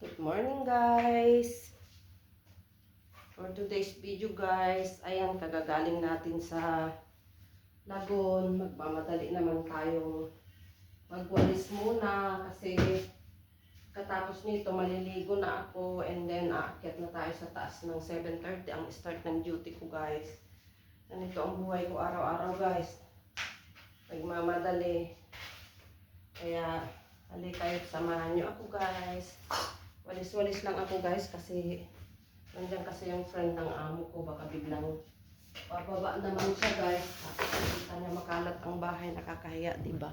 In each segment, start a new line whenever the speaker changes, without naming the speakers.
Good morning guys! For today's video guys, ayan kagagaling natin sa lagon. Magmamadali naman tayong magwalis muna kasi katapos nito maliligo na ako and then aakyat na tayo sa taas ng 7:30 ang start ng duty ko guys. Ganito ang buhay ko araw-araw guys. Nagmamadali. Kaya halika kayo, samahan nyo ako guys. Walis-walis lang ako guys kasi nandiyan kasi yung friend ng amo ko, baka biglang pababa naman siya guys. Kita niya makalat ang bahay, nakakahiya, diba?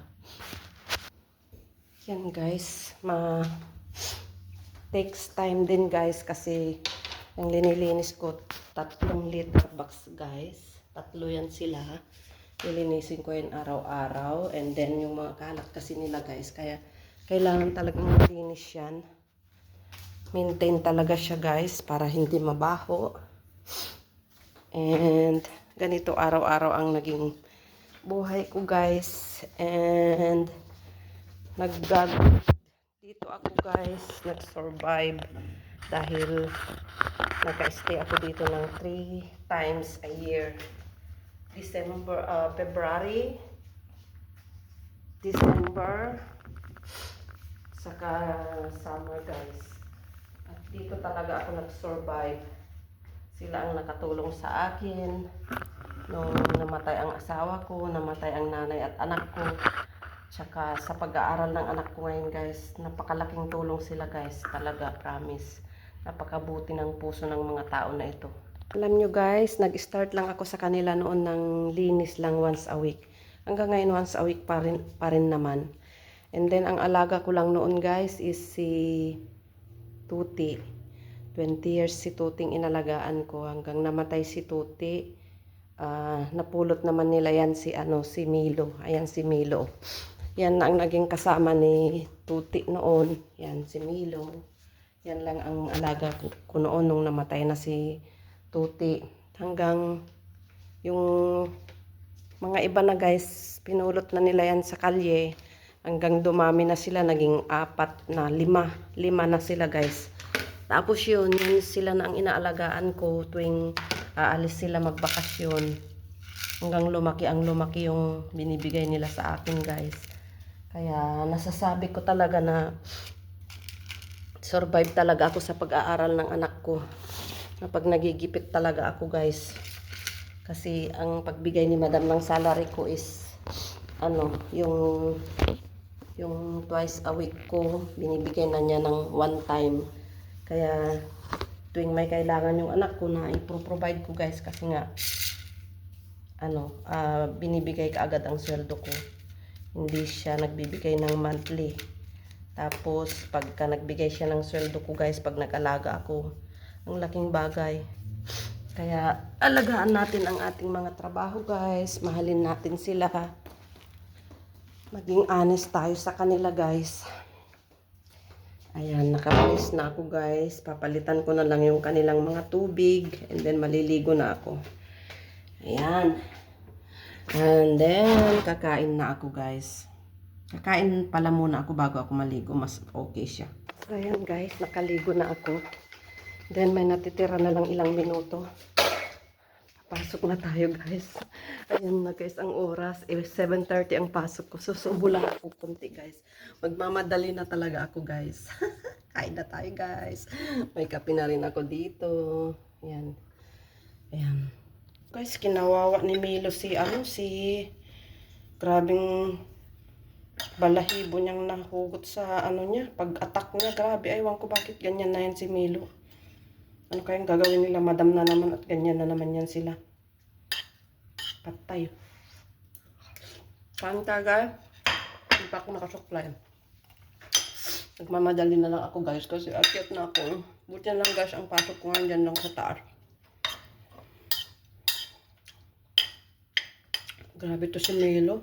Yan guys, takes time din guys kasi ang linilinis ko 3 liter box guys. 3 yan sila. Nilinisin ko yan araw-araw and then yung mga kalat kasi nila guys, kaya kailangan talagang malinis yan. Maintain talaga siya guys para hindi mabaho. And ganito araw-araw ang naging buhay ko guys. And dito ako guys, nag-survive dahil nag-stay ako dito ng 3 times a year. February, December, saka summer guys. At dito talaga ako nag-survive. Sila ang nakatulong sa akin. Nung namatay ang asawa ko, namatay ang nanay at anak ko. Tsaka sa pag-aaral ng anak ko ngayon guys, napakalaking tulong sila guys. Talaga, promise. Napakabuti ng puso ng mga tao na ito. Alam nyo guys, nag-start lang ako sa kanila noon ng linis lang once a week. Hanggang ngayon once a week pa rin naman. And then ang alaga ko lang noon guys is si Tuti. 20 years si Tuting inalagaan ko hanggang namatay si Tuti. Napulot naman nila yan si Milo. Ayan si Milo. Yan ang naging kasama ni Tuti noon. Yan si Milo. Yan lang ang alaga ko noon nung namatay na si Tuti. Hanggang yung mga iba na guys, pinulot na nila yan sa kalye. Hanggang dumami na sila, naging 4 na 5 na sila guys. Tapos yun sila na ang inaalagaan ko tuwing aalis sila magbakasyon. Hanggang lumaki yung binibigay nila sa akin guys. Kaya nasasabi ko talaga na survive talaga ako sa pag-aaral ng anak ko. Na pag nagigipit talaga ako guys. Kasi ang pagbigay ni madam ng salary ko is yung twice a week ko, binibigay na niya ng 1 time. Kaya tuwing may kailangan yung anak ko na i-provide ko guys kasi nga binibigay kaagad ang sweldo ko. Hindi siya nagbibigay ng monthly. Tapos pagka nagbigay siya ng sweldo ko guys, pag nag-alaga ako, ang laking bagay. Kaya alagaan natin ang ating mga trabaho guys, mahalin natin sila. Maging honest tayo sa kanila guys. Ayan, nakapalis na ako guys. Papalitan ko na lang yung kanilang mga tubig. And then maliligo na ako. Ayan. And then kakain na ako guys. Kakain pala muna ako bago ako maligo. Mas okay siya. So ayan guys, nakaligo na ako. Then may natitira na lang ilang minuto. Pasok na tayo guys. Ayan na guys ang oras. 7:30 ang pasok ko. Susubo lang ako kunti guys. Magmamadali na talaga ako guys. Kain na tayo guys. May kape na rin ako dito. Ayan. Ayan. Guys, kinawawa ni Milo si grabing balahibo niyang nahugot sa niya. Pag-attack niya, grabe. Aywan ko bakit ganyan na yan si Milo. Ano kayang gagawin nila? Madam na naman at ganyan na naman yan sila. Patay. Kain ka guys. Hindi pa ako nakasuklay. Nagmamadali na lang ako guys kasi akyat na ako. Buti lang guys ang pasok ko ngayon dyan lang sa taas. Grabe to si Milo.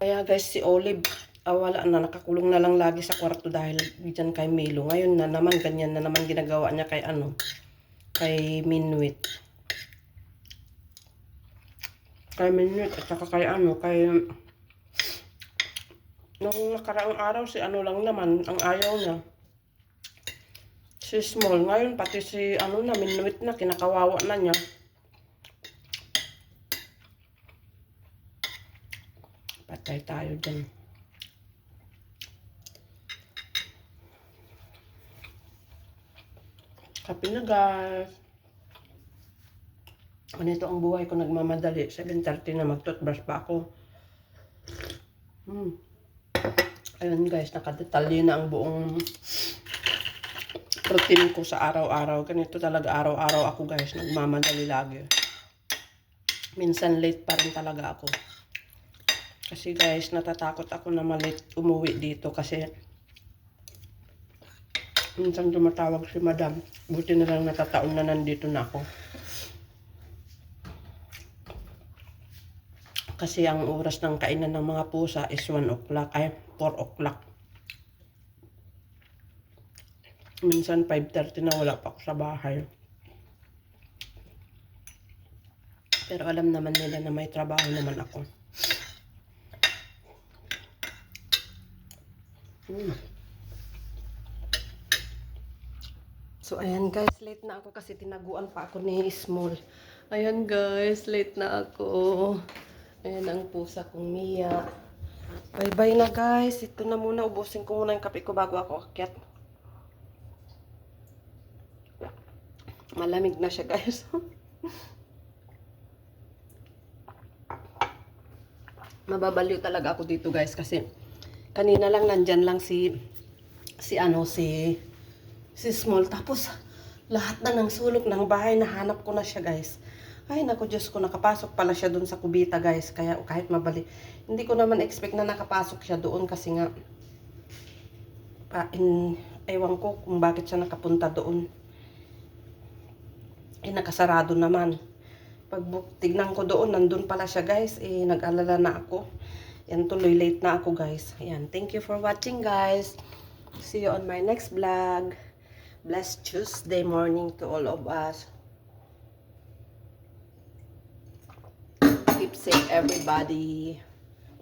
Kaya guys si Olive, wala na, nakakulong na lang lagi sa kwarto dahil dyan kay Milo. Ngayon na naman, ganyan na naman ginagawa niya kay kay Minwit. Kay Minwit at saka kay Nung nakaraang araw, si ano lang naman, ang ayaw niya. Si Small. Ngayon, pati si ano na, minuit na, kinakawawa na niya. Patay tayo dyan. Kape na guys. Ganito ang buhay ko, nagmamadali. 7:30 na, mag-toothbrush pa ako. Ayun guys, nakadetalye na ang buong routine ko sa araw-araw. Ganito talaga araw-araw ako guys, nagmamadali lagi. Minsan late pa rin talaga ako. Kasi guys, natatakot ako na malate umuwi dito kasi minsan tumatawag si madam. Buti na lang natataon na nandito na ako. Kasi ang oras ng kainan ng mga pusa is 1 o'clock, ay 4 o'clock. Minsan 5:30 na, wala pa ako sa bahay. Pero alam naman nila na may trabaho naman ako. So ayan guys, late na ako kasi tinaguan pa ako ni Small. Ayan guys, late na ako. Ayan ang pusa kong Mia. Bye-bye na guys. Ito na muna. Ubusin ko muna yung kape ko bago ako akyat. Malamig na siya guys. Mababaliw talaga ako dito guys kasi kanina lang nandyan lang si Small. Tapos lahat na ng sulok ng bahay nahanap ko na siya guys. Ay naku Diyos ko, nakapasok pala siya doon sa kubita guys. Kaya kahit mabali, hindi ko naman expect na nakapasok siya doon kasi nga ewan ko kung bakit siya nakapunta doon. Nakasarado naman. Pag tignan ko doon, nandun pala siya guys. Nag-alala na ako. Yan, tuloy late na ako guys. Ayan, thank you for watching guys. See you on my next vlog. Blessed Tuesday morning to all of us. Keep safe everybody.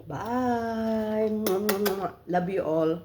Bye. Love you all.